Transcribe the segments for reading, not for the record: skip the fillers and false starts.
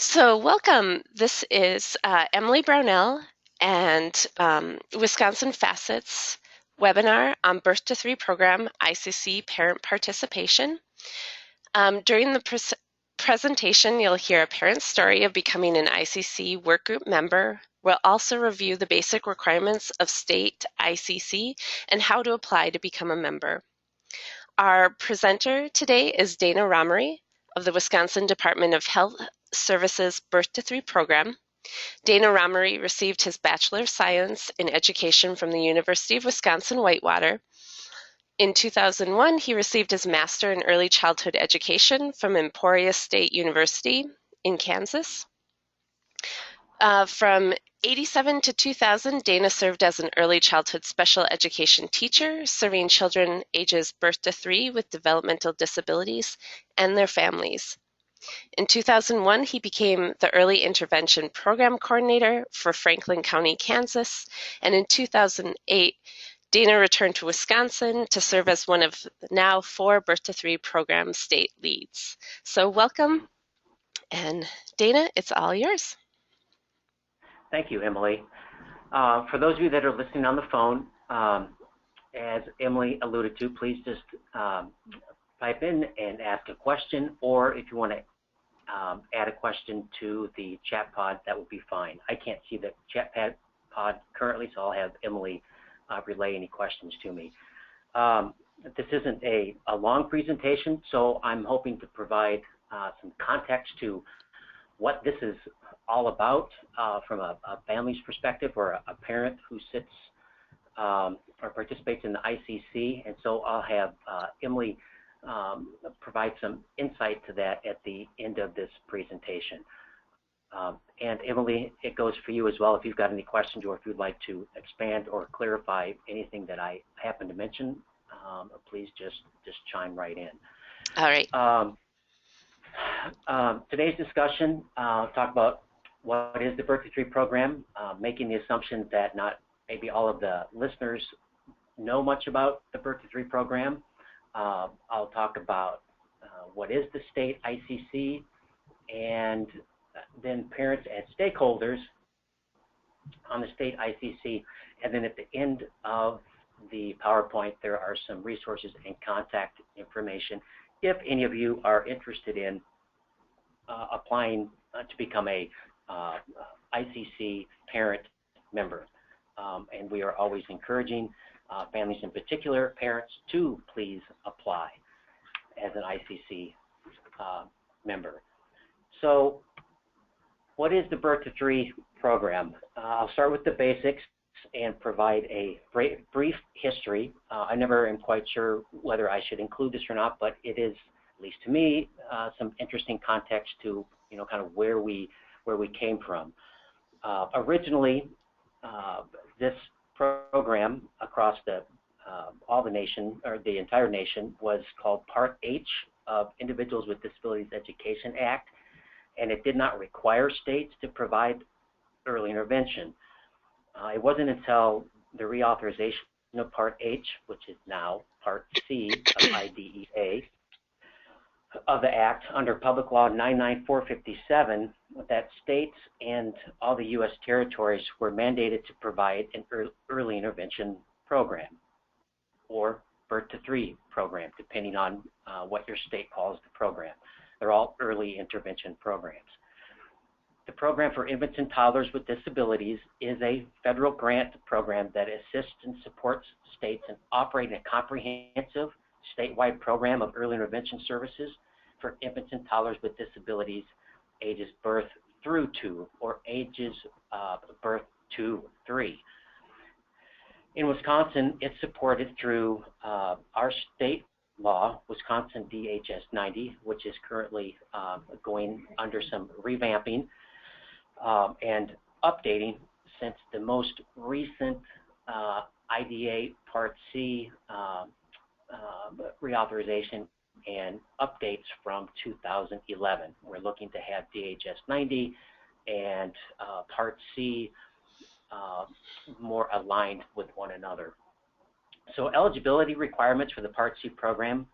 So, welcome. This is Emily Brownell and Wisconsin Facets webinar on Birth to Three program ICC parent participation. During the presentation, you'll hear a parent's story of becoming an ICC workgroup member. We'll also review the basic requirements of state ICC and how to apply to become a member. Our presenter today is Dana Romery of the Wisconsin Department of Health Services Birth to Three program. Dana Romery received his Bachelor of Science in Education from the University of Wisconsin-Whitewater. In 2001, he received his Master in Early Childhood Education from Emporia State University in Kansas. From 1987 to 2000, Dana served as an early childhood special education teacher, serving children ages birth to 3 with developmental disabilities and their families. In 2001, he became the Early Intervention Program Coordinator for Franklin County, Kansas, and in 2008, Dana returned to Wisconsin to serve as one of now 4 Birth to 3 program state leads. So welcome, and Dana, it's all yours. Thank you, Emily. For those of you that are listening on the phone, as Emily alluded to, please just type in and ask a question, or if you want to add a question to the chat pod, that would be fine. I can't see the chat pod currently, so I'll have Emily relay any questions to me. This isn't a long presentation, so I'm hoping to provide some context to what this is all about from a family's perspective, or a parent who sits or participates in the ICC. And so I'll have Emily provide some insight to that at the end of this presentation. And Emily, it goes for you as well. If you've got any questions, or if you'd like to expand or clarify anything that I happen to mention, please just chime right in. All right. Today's discussion talk about what is the Birth to Three program, making the assumption that not maybe all of the listeners know much about the Birth to Three program. I'll talk about what is the state ICC, and then parents and stakeholders on the state ICC. And then at the end of the PowerPoint, there are some resources and contact information if any of you are interested in applying to become a ICC parent member. And we are always encouraging families, in particular parents, to please apply as an ICC member. So what is the Birth to Three program? I'll start with the basics and provide a brief history. I never am quite sure whether I should include this or not, but it is, at least to me, some interesting context to kind of where we came from. Originally, this program across all the nation, or the entire nation, was called Part H of Individuals with Disabilities Education Act, and it did not require states to provide early intervention. It wasn't until the reauthorization of Part H, which is now Part C of IDEA, of the Act under Public Law 99457, that states and all the U.S. territories were mandated to provide an early intervention program, or Birth to Three program, depending on what your state calls the program. They're all early intervention programs. The program for infants and toddlers with disabilities is a federal grant program that assists and supports states in operating a comprehensive statewide program of early intervention services for infants and toddlers with disabilities ages birth through 2, or ages birth to 3. In Wisconsin, it's supported through our state law, Wisconsin DHS 90, which is currently going under some revamping and updating since the most recent IDA Part C reauthorization and updates from 2011. We're looking to have DHS 90 and Part C more aligned with one another. So eligibility requirements for the Part C program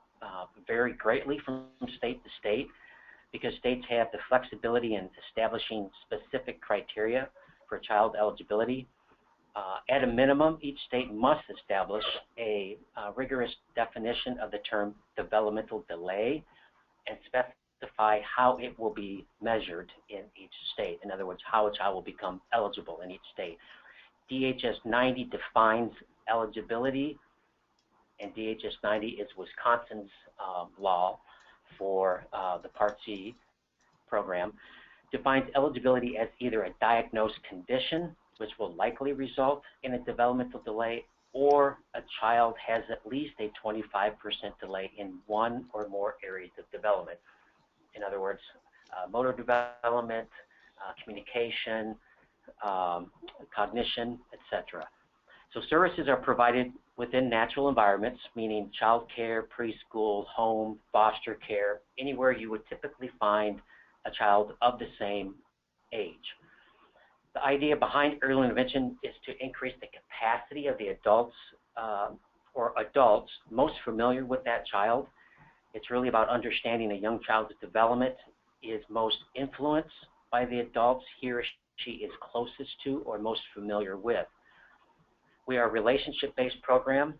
vary greatly from state to state. because states have the flexibility in establishing specific criteria for child eligibility. At a minimum, each state must establish a rigorous definition of the term developmental delay and specify how it will be measured in each state. In other words, how a child will become eligible in each state. DHS 90 defines eligibility, and DHS 90 is Wisconsin's law for the Part C program, defines eligibility as either a diagnosed condition, which will likely result in a developmental delay, or a child has at least a 25% delay in one or more areas of development. In other words, motor development, communication, cognition, etc. So services are provided within natural environments, meaning child care, preschool, home, foster care, anywhere you would typically find a child of the same age. The idea behind early intervention is to increase the capacity of the adults or adults most familiar with that child. It's really about understanding a young child's development is most influenced by the adults he or she is closest to or most familiar with. We are a relationship-based program.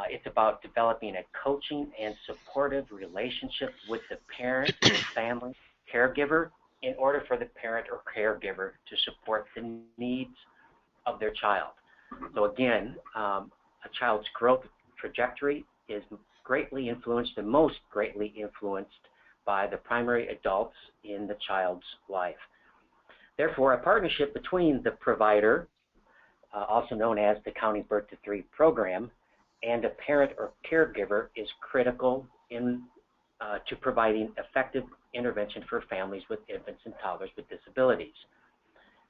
It's about developing a coaching and supportive relationship with the parent or family caregiver in order for the parent or caregiver to support the needs of their child. So again, a child's growth trajectory is greatly influenced and most greatly influenced by the primary adults in the child's life. Therefore, a partnership between the provider, also known as the County Birth to 3 program, and a parent or caregiver is critical in to providing effective intervention for families with infants and toddlers with disabilities.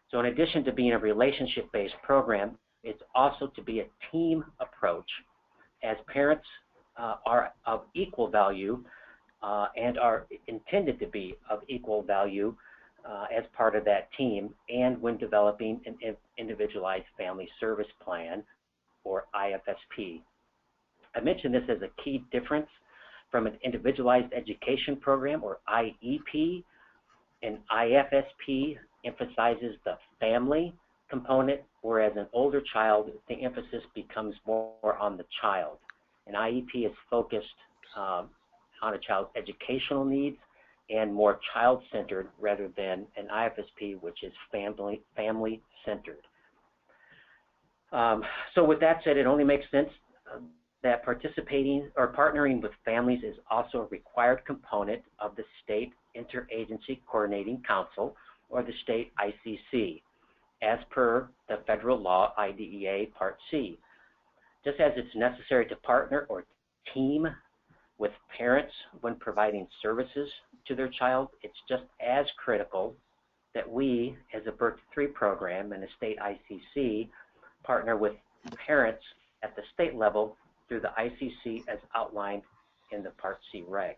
So in addition to being a relationship-based program, it's also to be a team approach, as parents are of equal value and are intended to be of equal value as part of that team, and when developing an individualized family service plan, or IFSP. I mention this as a key difference from an individualized education program, or IEP. An IFSP emphasizes the family component, whereas an older child, the emphasis becomes more on the child. An IEP is focused on a child's educational needs and more child-centered rather than an IFSP, which is family-centered. So with that said, it only makes sense that participating or partnering with families is also a required component of the State Interagency Coordinating Council, or the state ICC, as per the federal law IDEA Part C. Just as it's necessary to partner or team with parents when providing services to their child, it's just as critical that we, as a Birth to 3 program and a state ICC, partner with parents at the state level through the ICC as outlined in the Part C regs.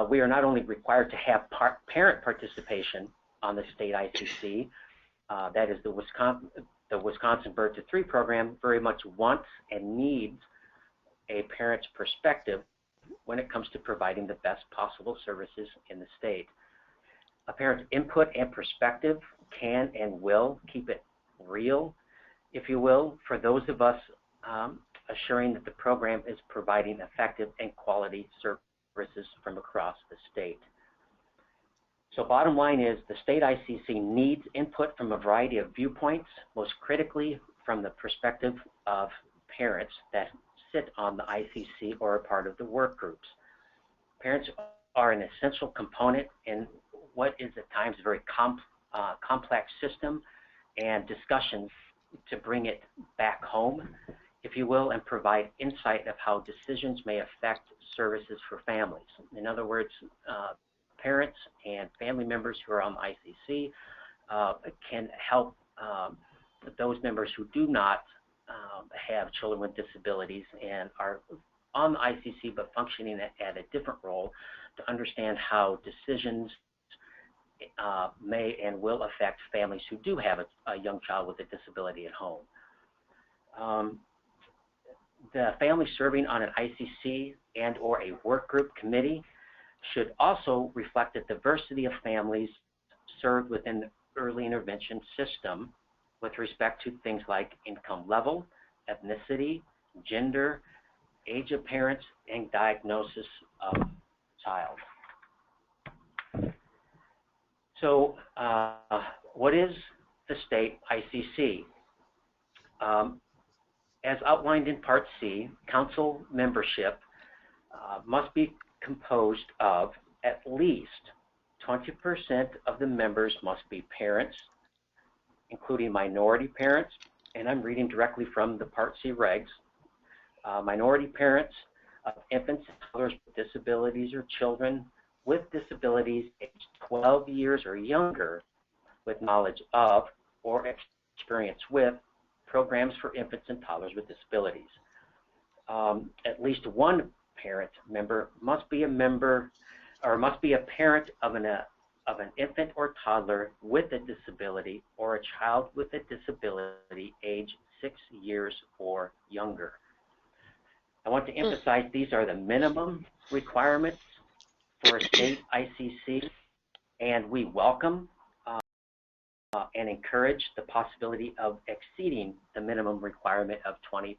We are not only required to have parent participation on the state ICC, that is the Wisconsin Birth to 3 program very much wants and needs a parent's perspective when it comes to providing the best possible services in the state. A parent's input and perspective can and will keep it real, if you will, for those of us assuring that the program is providing effective and quality services from across the state. So bottom line is the state ICC needs input from a variety of viewpoints, most critically from the perspective of parents that sit on the ICC or are part of the work groups. Parents are an essential component in what is at times a very complex system and discussions to bring it back home, if you will, and provide insight of how decisions may affect services for families. In other words, parents and family members who are on the ICC can help those members who do not have children with disabilities and are on the ICC but functioning at a different role to understand how decisions may and will affect families who do have a young child with a disability at home. The family serving on an ICC and or a work group committee should also reflect the diversity of families served within the early intervention system with respect to things like income level, ethnicity, gender, age of parents, and diagnosis of child. So what is the state ICC? As outlined in Part C, council membership must be composed of at least 20% of the members must be parents, including minority parents, and I'm reading directly from the Part C regs. Minority parents of infants and toddlers with disabilities or children with disabilities aged 12 years or younger with knowledge of or experience with programs for infants and toddlers with disabilities. At least one parent member must be a member or must be a parent of an infant or toddler with a disability or a child with a disability age 6 years or younger. I want to emphasize these are the minimum requirements for a state ICC, and we welcome and encourage the possibility of exceeding the minimum requirement of 20%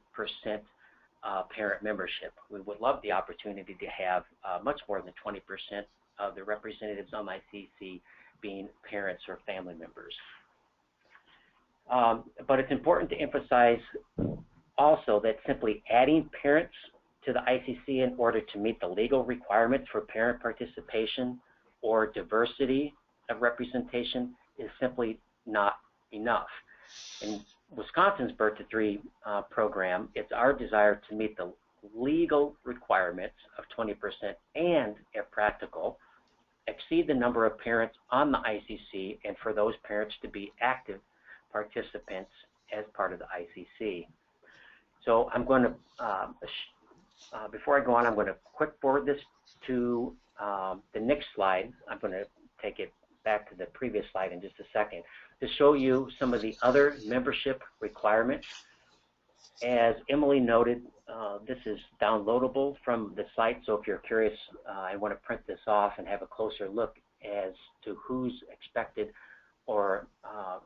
parent membership. We would love the opportunity to have much more than 20% of the representatives on ICC being parents or family members. But it's important to emphasize also that simply adding parents to the ICC in order to meet the legal requirements for parent participation or diversity of representation is simply not enough. In Wisconsin's Birth to Three program, it's our desire to meet the legal requirements of 20% and, if practical, exceed the number of parents on the ICC and for those parents to be active participants as part of the ICC. So I'm going to, before I go on, I'm going to quick forward this to the next slide. I'm going to take it back to the previous slide in just a second to show you some of the other membership requirements. As Emily noted, this is downloadable from the site, so if you're curious and want to print this off and have a closer look as to who's expected or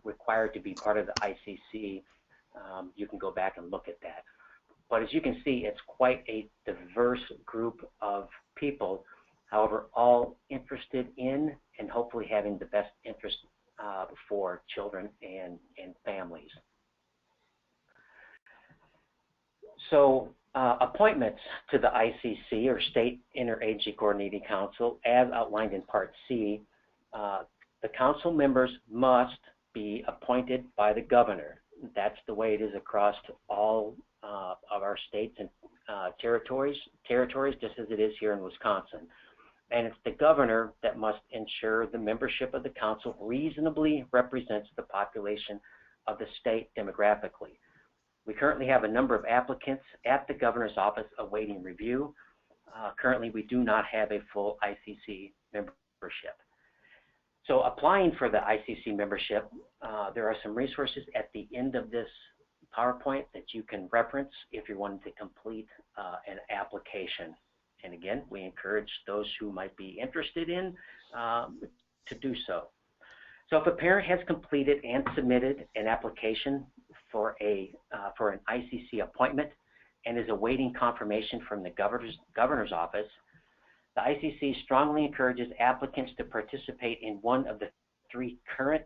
required to be part of the ICC, you can go back and look at that. But as you can see, it's quite a diverse group of people, however, all interested in and hopefully having the best interest for children and families. So appointments to the ICC, or State Interagency Coordinating Council, as outlined in Part C, the council members must be appointed by the governor. That's the way it is across all of our states and territories, just as it is here in Wisconsin. And it's the governor that must ensure the membership of the council reasonably represents the population of the state demographically. We currently have a number of applicants at the governor's office awaiting review. Currently, we do not have a full ICC membership. So applying for the ICC membership, there are some resources at the end of this PowerPoint that you can reference if you're wanting to complete an application. And again, we encourage those who might be interested in to do so. So if a parent has completed and submitted an application for an ICC appointment and is awaiting confirmation from the governor's office, the ICC strongly encourages applicants to participate in one of the 3 current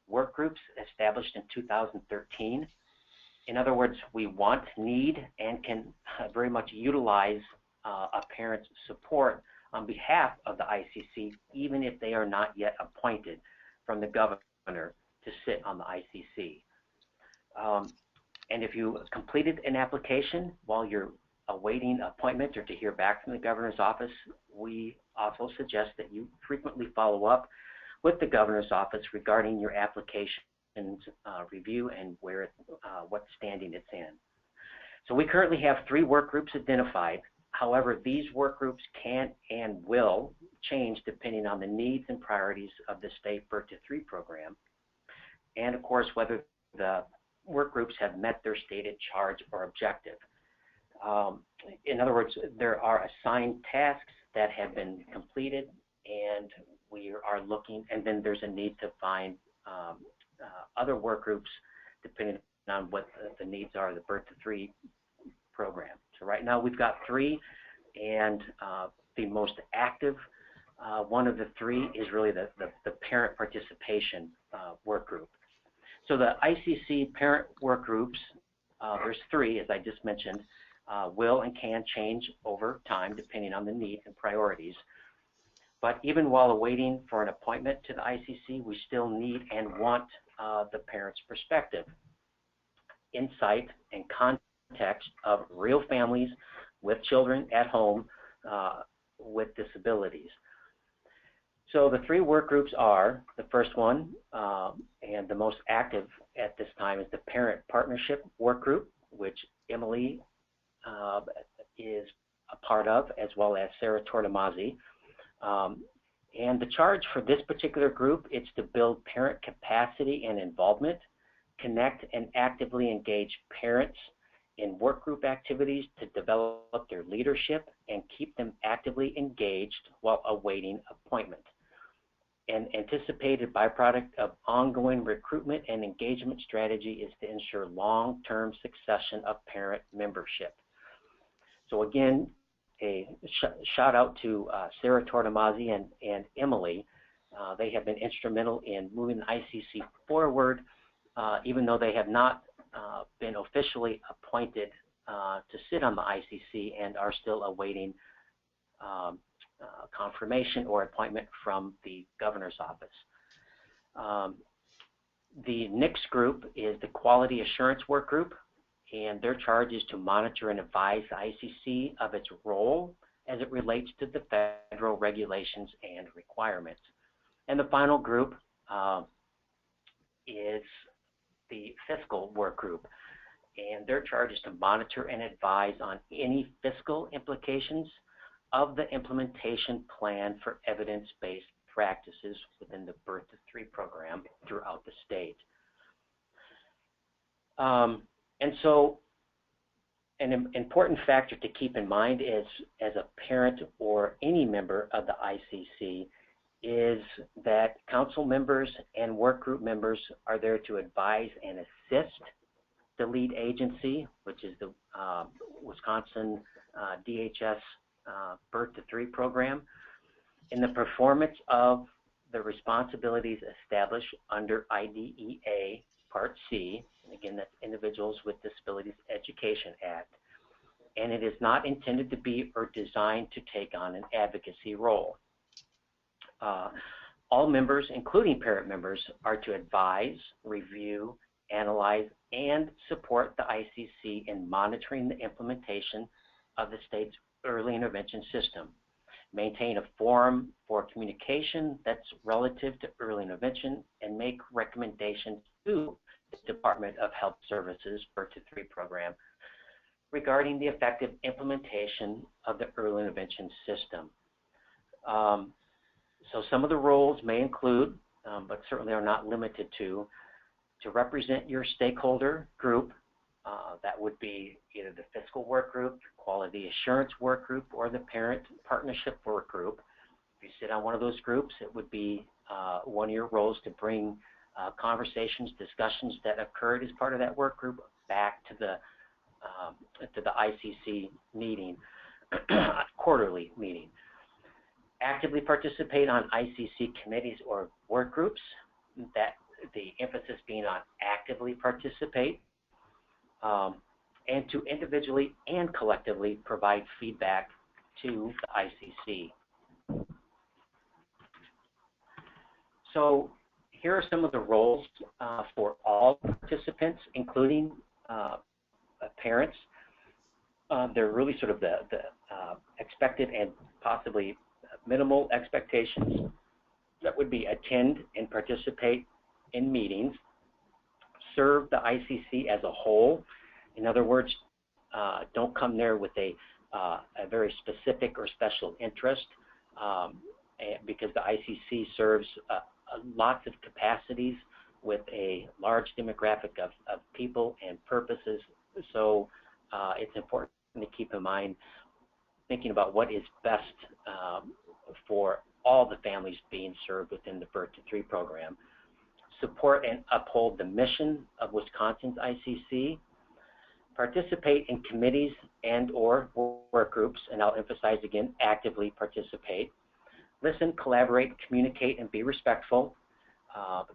work groups established in 2013. In other words, we want, need, and can very much utilize a parent's support on behalf of the ICC, even if they are not yet appointed from the governor to sit on the ICC. And if you completed an application while you're awaiting appointment or to hear back from the governor's office, we also suggest that you frequently follow up with the governor's office regarding your application's review and what standing it's in. So we currently have 3 work groups identified. However, these work groups can and will change depending on the needs and priorities of the state Birth to Three program, and of course whether the work groups have met their stated charge or objective. In other words, there are assigned tasks that have been completed, and we are looking, and then there's a need to find other work groups depending on what the needs are of the Birth to 3 program. So right now we've got 3, and the most active one of the 3 is really the parent participation work group. So the ICC parent work groups, there's 3, as I just mentioned, will and can change over time depending on the needs and priorities. But even while awaiting for an appointment to the ICC, we still need and want the parent's perspective, insight, and context of real families with children at home with disabilities. So the 3 work groups are, the first one, and the most active at this time, is the Parent Partnership Work Group, which Emily is a part of, as well as Sarah Tortomazzi. And the charge for this particular group is to build parent capacity and involvement, connect and actively engage parents in work group activities to develop their leadership and keep them actively engaged while awaiting appointment. An anticipated byproduct of ongoing recruitment and engagement strategy is to ensure long-term succession of parent membership. So again, a shout out to Sarah Tortomazzi and Emily. They have been instrumental in moving the ICC forward, even though they have not been officially appointed to sit on the ICC and are still awaiting confirmation or appointment from the governor's office. The next group is the Quality Assurance Work Group, and their charge is to monitor and advise the ICC of its role as it relates to the federal regulations and requirements. And the final group is the Fiscal Work Group, and their charge is to monitor and advise on any fiscal implications of the implementation plan for evidence-based practices within the Birth to 3 program throughout the state. And so an important factor to keep in mind is, as a parent or any member of the ICC, is that council members and work group members are there to advise and assist the lead agency, which is the Wisconsin DHS Birth to 3 program, in the performance of the responsibilities established under IDEA Part C. Again, that's Individuals with Disabilities Education Act. And it is not intended to be or designed to take on an advocacy role. All members, including parent members, are to advise, review, analyze, and support the ICC in monitoring the implementation of the state's early intervention system, maintain a forum for communication that's relative to early intervention, and make recommendations to the Department of Health Services Birth to 3 program regarding the effective implementation of the early intervention system. So some of the roles may include, but certainly are not limited to represent your stakeholder group. That would be either the Fiscal Work Group, Quality Assurance Work Group, or the Parent Partnership Work Group. If you sit on one of those groups, it would be one of your roles to bring conversations, discussions that occurred as part of that work group back to the ICC meeting, quarterly meeting. Actively participate on ICC committees or work groups, that the emphasis being on actively participate, and to individually and collectively provide feedback to the ICC. So here are some of the roles for all participants, including parents. They're really sort of the expected and possibly minimal expectations. That would be attend and participate in meetings, serve the ICC as a whole. In other words, don't come there with a very specific or special interest, because the ICC serves lots of capacities with a large demographic of people and purposes. So it's important to keep in mind thinking about what is best for all the families being served within the Birth to 3 program. Support and uphold the mission of Wisconsin's ICC. Participate in committees and or work groups, and I'll emphasize again, actively participate. Listen, collaborate, communicate, and be respectful.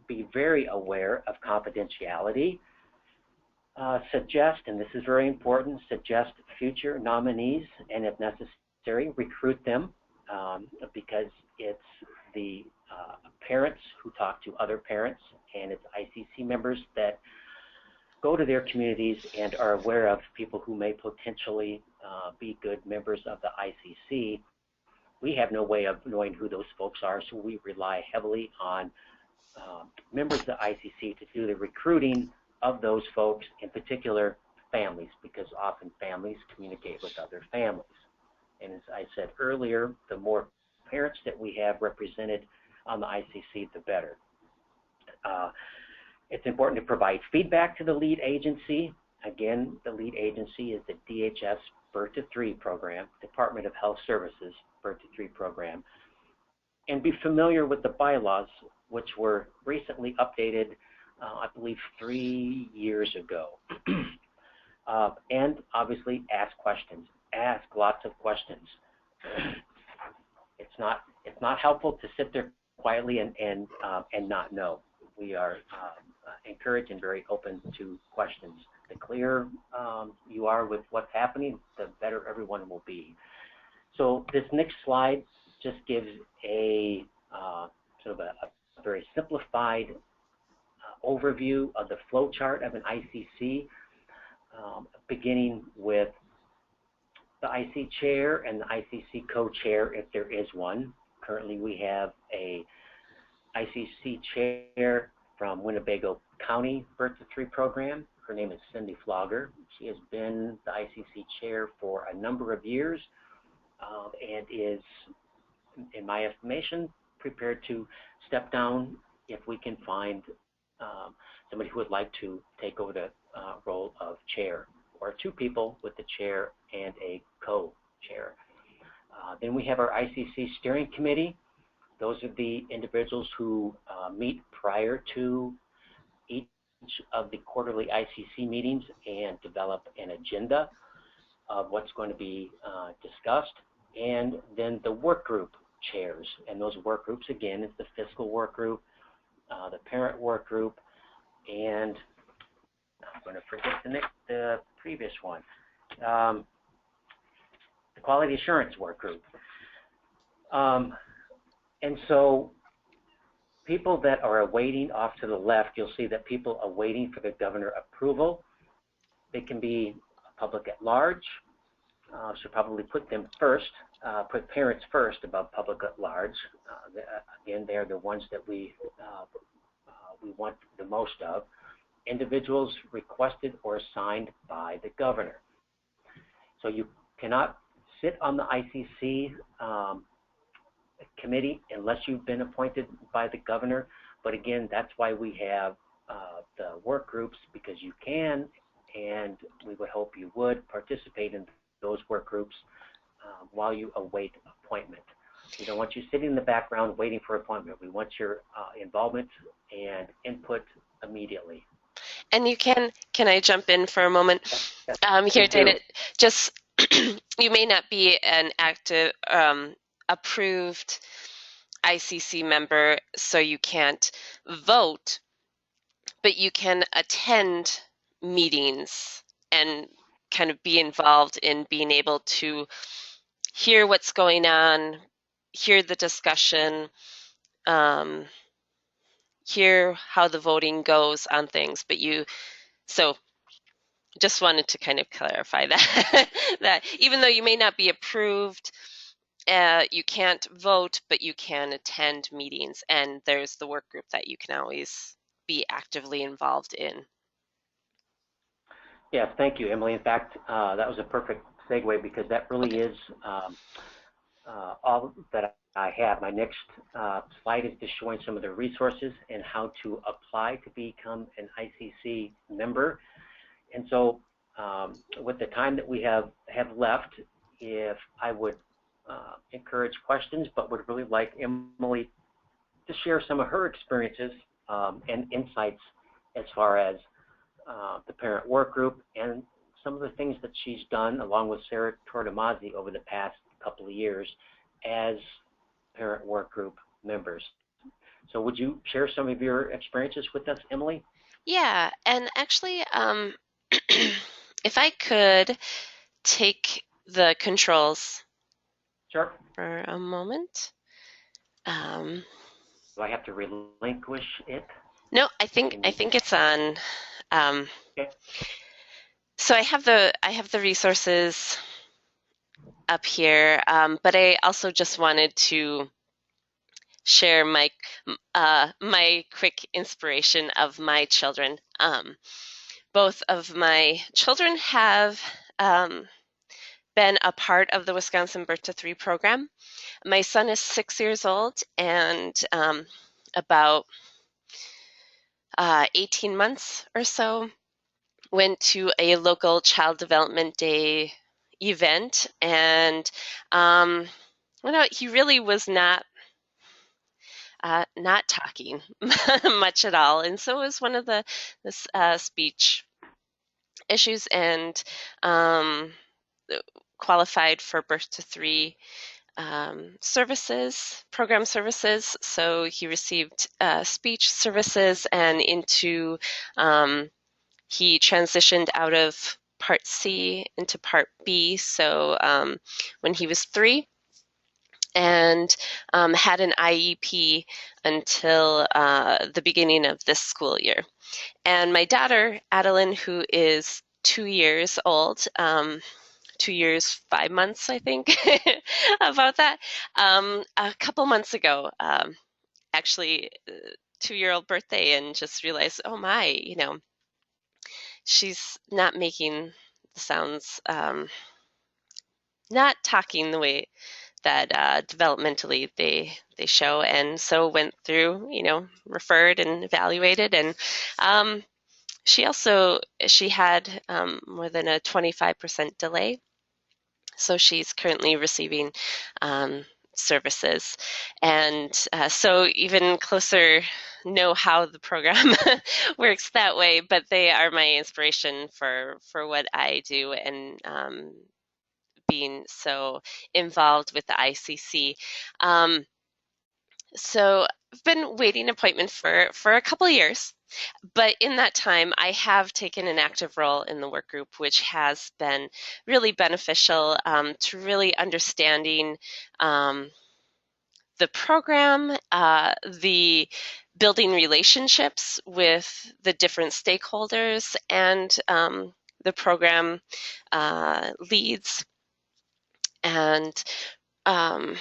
Be very aware of confidentiality. Suggest, and this is very important, suggest future nominees, and if necessary, recruit them, because it's the parents who talk to other parents, and it's ICC members that go to their communities and are aware of people who may potentially be good members of the ICC. We have no way of knowing who those folks are, so we rely heavily on members of the ICC to do the recruiting of those folks, in particular families, because often families communicate with other families. And as I said earlier, the more parents that we have represented on the ICC, the better. It's important to provide feedback to the lead agency. Again, the lead agency is the DHS Birth to 3 program, Department of Health Services Birth to 3 program, and be familiar with the bylaws, which were recently updated, I believe 3 years ago. And obviously ask questions. Ask lots of questions. It's not helpful to sit there quietly and not know. We are encouraged and very open to questions. The clearer you are with what's happening, the better everyone will be. So this next slide just gives a sort of a very simplified overview of the flow chart of an ICC, beginning with the IC chair and the ICC co-chair, if there is one. Currently, we have a ICC chair from Winnebago County Birth to 3 program. Her name is Cindy Flogger. She has been the ICC chair for a number of years and is, in my estimation, prepared to step down if we can find somebody who would like to take over the role of chair, or 2 people with the chair and a co-chair. Then we have our ICC steering committee. Those are the individuals who meet prior to each of the quarterly ICC meetings and develop an agenda of what's going to be discussed. And then the work group chairs, and those work groups, again, is the fiscal work group, the parent work group, and I'm going to forget the previous one, the quality assurance work group. And so people that are awaiting, off to the left, you'll see that people are waiting for the governor approval. They can be public at large, so probably put them first, put parents first above public at large. Again, they're the ones that we want the most of. Individuals requested or assigned by the governor. So you cannot sit on the ICC committee unless you've been appointed by the governor. But again, that's why we have the work groups, because you can, and we would hope you would participate in those work groups while you await appointment. We don't want you sitting in the background waiting for appointment. We want your involvement and input immediately. And you can I jump in for a moment? Here, Dana, just you may not be an active approved ICC member, so you can't vote, but you can attend meetings and kind of be involved in being able to hear what's going on, hear the discussion, hear how the voting goes on things. But so just wanted to kind of clarify that, that even though you may not be approved, you can't vote, but you can attend meetings, and there's the work group that you can always be actively involved in. Yes, thank you, Emily. In fact, that was a perfect segue, because that really is all that I have. My next slide is just showing some of the resources and how to apply to become an ICC member. And so with the time that we have left, if I would encourage questions, but would really like Emily to share some of her experiences and insights as far as the parent work group and some of the things that she's done along with Sarah Tortomazzi over the past couple of years as parent work group members. So would you share some of your experiences with us, Emily? Yeah, and actually, if I could take the controls Sure. for a moment. Um, Do I have to relinquish it? no, I think Can I you? think it's on. Um, Okay. so I have the resources up here, but I also just wanted to share my quick inspiration of my children. Both of my children have been a part of the Wisconsin Birth to Three program. My son is 6 years old, and about 18 months or so, went to a local Child Development Day event, and he really was not talking much at all, and so it was one of the speech issues, and um, qualified for birth to three program services. So he received speech services and um, he transitioned out of Part C into Part B. So when he was 3, and had an IEP until the beginning of this school year. And my daughter, Adeline, who is 2 years old, 2 years, 5 months, I think, about that. A couple months ago, actually, 2-year-old birthday, and just realized, oh my, she's not making the sounds, not talking the way that developmentally they show, and so went through, referred and evaluated, and um, she had more than a 25% delay. So she's currently receiving um, services. And so even closer know how the program works that way, but they are my inspiration for what I do, and being so involved with the ICC. Um, so I've been waiting an appointment for a couple of years, but in that time, I have taken an active role in the work group, which has been really beneficial to really understanding um, the program, the building relationships with the different stakeholders, and the program leads, and um,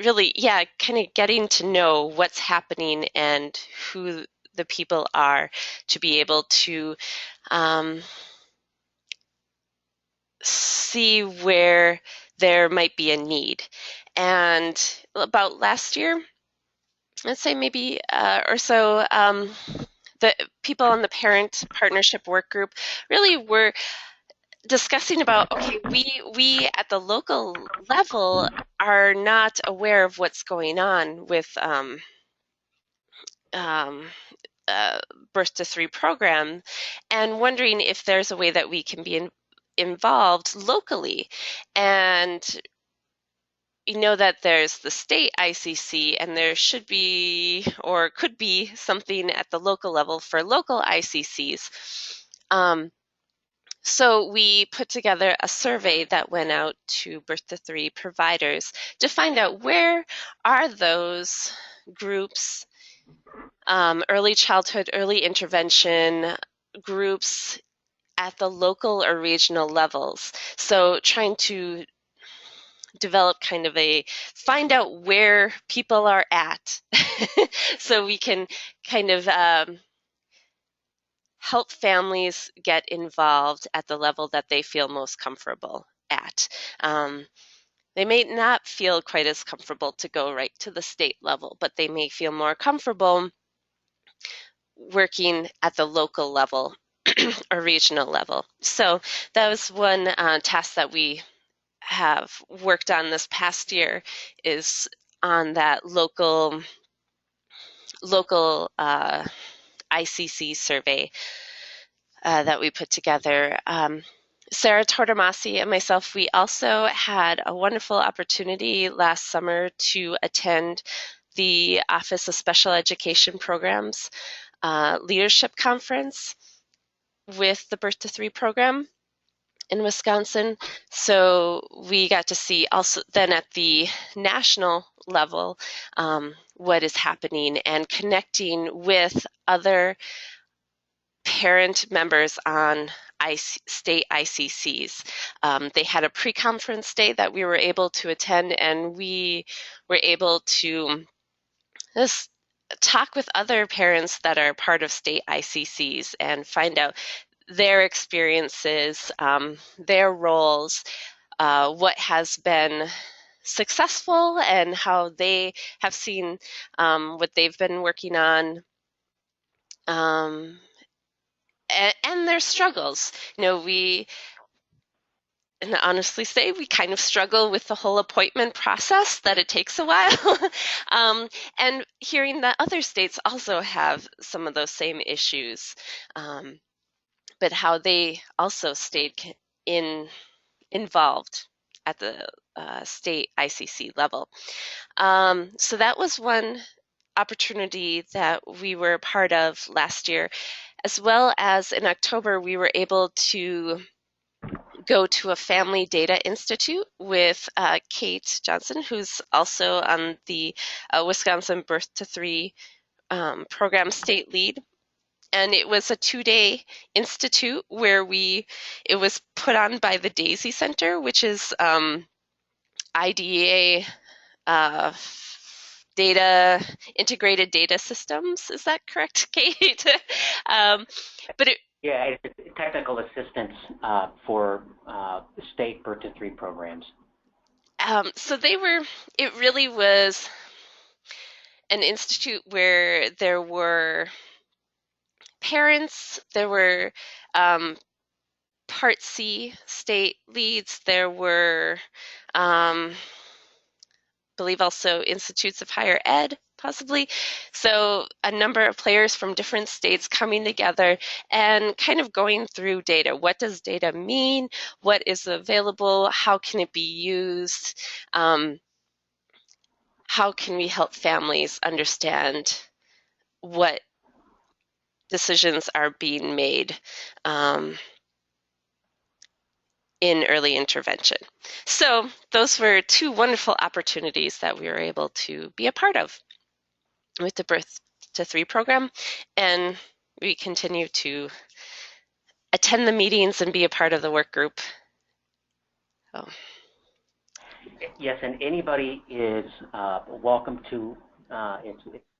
really, yeah, kind of getting to know what's happening and who the people are, to be able to um, see where there might be a need. And about last year, let's say maybe or so, the people on the parent partnership work group really were discussing about, okay, we at the local level are not aware of what's going on with um, uh, birth to three program, and wondering if there's a way that we can be involved locally. And you know that there's the state ICC, and there should be or could be something at the local level for local ICCs. So we put together a survey that went out to birth to three providers to find out where are those groups, early childhood, early intervention groups at the local or regional levels. So trying to develop kind of find out where people are at so we can kind of help families get involved at the level that they feel most comfortable at. They may not feel quite as comfortable to go right to the state level, but they may feel more comfortable working at the local level or regional level. So that was one task that we have worked on this past year is on that local ICC survey that we put together. Sarah Tortomasi and myself, we also had a wonderful opportunity last summer to attend the Office of Special Education Programs Leadership Conference with the Birth to Three program in Wisconsin. So we got to see also then at the national level what is happening and connecting with other parent members on state ICCs. They had a pre-conference day that we were able to attend, and we were able to just talk with other parents that are part of state ICCs and find out their experiences, their roles, what has been successful, and how they have seen what they've been working on. And their struggles. We and honestly say we kind of struggle with the whole appointment process, that it takes a while. And hearing that other states also have some of those same issues, but how they also stayed involved at the state ICC level. So that was one opportunity that we were a part of last year, as well as in October, we were able to go to a Family Data Institute with Kate Johnson, who's also on the Wisconsin Birth to Three program state lead. And it was a 2-day institute where it was put on by the Daisy Center, which is IDEA uh, integrated data systems. Is that correct, Kate? um, but it, Yeah, it's technical assistance for state birth to three programs. so it really was an institute where there were parents, there were Part C state leads, there were, I believe, also institutes of higher ed, possibly. So a number of players from different states coming together and kind of going through data. What does data mean? What is available? How can it be used? How can we help families understand what decisions are being made in early intervention? So those were two wonderful opportunities that we were able to be a part of with the Birth to Three program, and we continue to attend the meetings and be a part of the work group. So. Yes, and anybody is welcome to.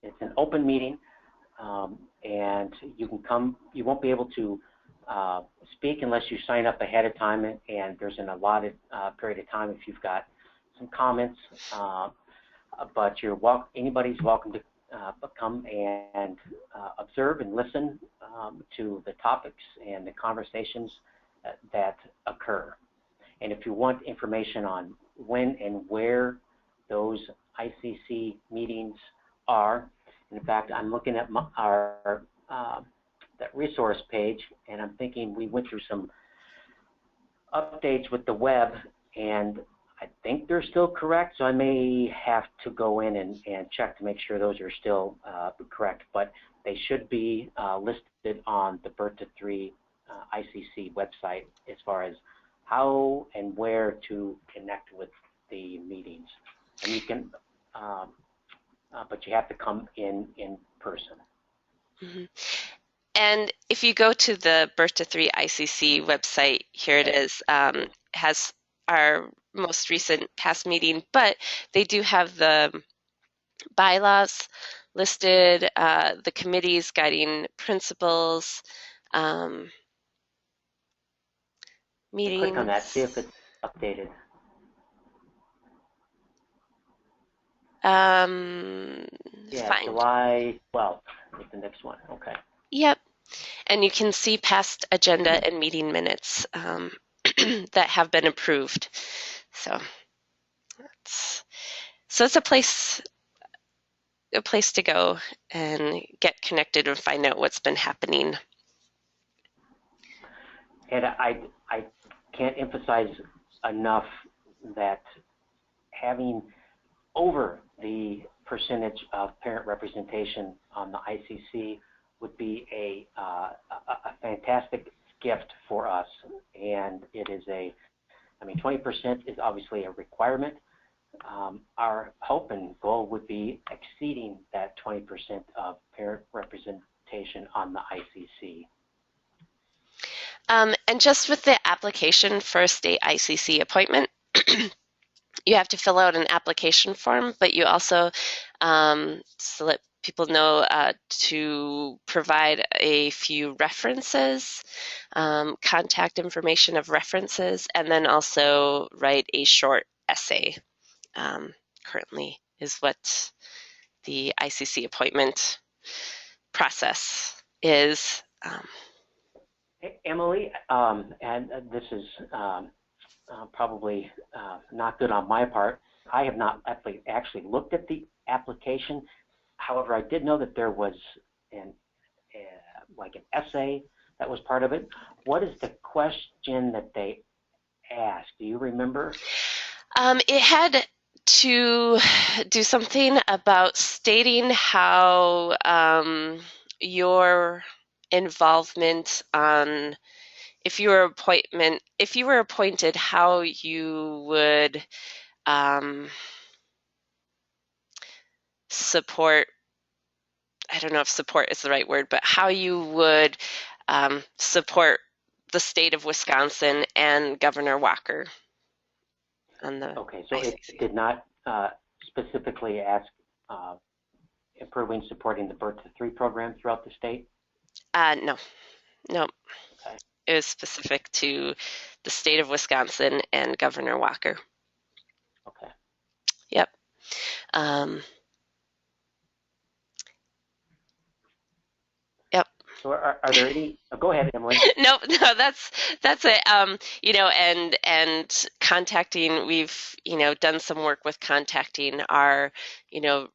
It's an open meeting, and you can come. You won't be able to speak unless you sign up ahead of time, and there's an allotted period of time if you've got some comments. But anybody's welcome to come and observe and listen to the topics and the conversations that occur. And if you want information on when and where those ICC meetings are, in fact, I'm looking at our that resource page, and I'm thinking we went through some updates with the web, and I think they're still correct, so I may have to go in and check to make sure those are still correct, but they should be listed on the Birth to Three ICC website as far as how and where to connect with the meetings. And you can, but you have to come in person. Mm-hmm. And if you go to the Birth to Three ICC website, here it is, has our most recent past meeting, but they do have the bylaws listed, the committee's guiding principles, meetings. Click on that, see if it's updated. Yeah, Fine. July 12th is the next one. Okay. Yep. And you can see past agenda and meeting minutes that have been approved. So it's so it's a place to go and get connected and find out what's been happening. And I can't emphasize enough that having over the percentage of parent representation on the ICC would be a fantastic gift for us. And it is 20% is obviously a requirement. Our hope and goal would be exceeding that 20% of parent representation on the ICC. And just with the application for a state ICC appointment, you have to fill out an application form, but you also, so let people know, to provide a few references, contact information of references, and then also write a short essay. Currently is what the ICC appointment process is. Hey, Emily, and this is probably not good on my part. I have not actually looked at the application. However, I did know that there was like an essay that was part of it. What is the question that they asked? Do you remember? It had to do something about stating how your involvement on if you were appointed, how you would support. I don't know if support is the right word, but how you would support the state of Wisconsin and Governor Walker on the Okay, so ICC. it did not specifically ask improving supporting the Birth to Three program throughout the state? No. Okay. It was specific to the state of Wisconsin and Governor Walker. Okay. Yep. Yep. So are there any? Oh, go ahead, Emily. No, that's it. And contacting. We've done some work with contacting our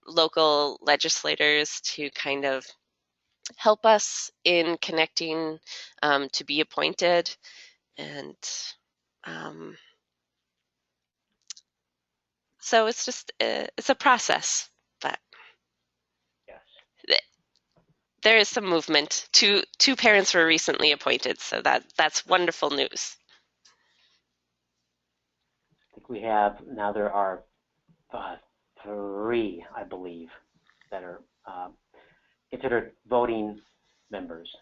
local legislators to kind of help us in connecting to be appointed, and so it's just it's a process, but Yes. there is some movement. Two parents were recently appointed, so that's wonderful news. I think we have now. There are three, I believe, that are considered voting members.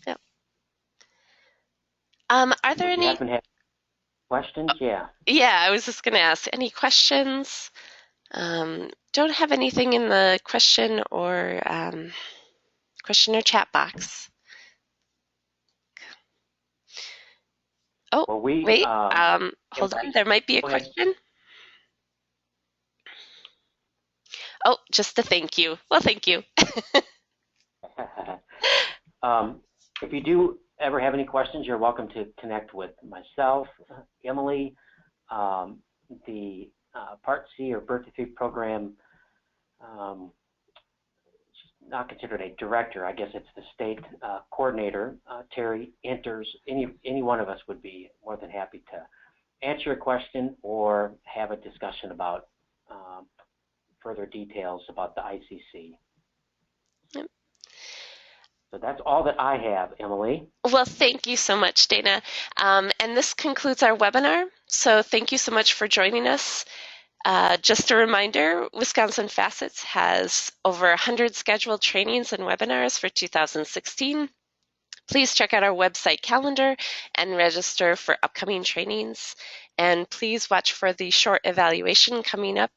Yep. Are there Would you any? happen to have questions? Yeah. Yeah, I was just going to ask any questions. Don't have anything in the question or chat box. Oh, Well, we wait. Hold on. There might be a go ahead. question. Oh, just a thank you. Well, thank you. If you do ever have any questions, you're welcome to connect with myself, Emily, the Part C or Birth to Three program. Not considered a director. I guess it's the state coordinator, Terry Enters. Any one of us would be more than happy to answer a question or have a discussion about further details about the ICC. Yep. So that's all that I have, Emily. Well, thank you so much, Dana. And this concludes our webinar. So thank you so much for joining us. Just a reminder, Wisconsin Facets has over 100 scheduled trainings and webinars for 2016. Please check out our website calendar and register for upcoming trainings. And please watch for the short evaluation coming up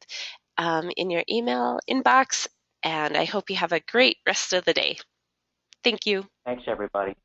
in your email inbox. And I hope you have a great rest of the day. Thank you. Thanks, everybody.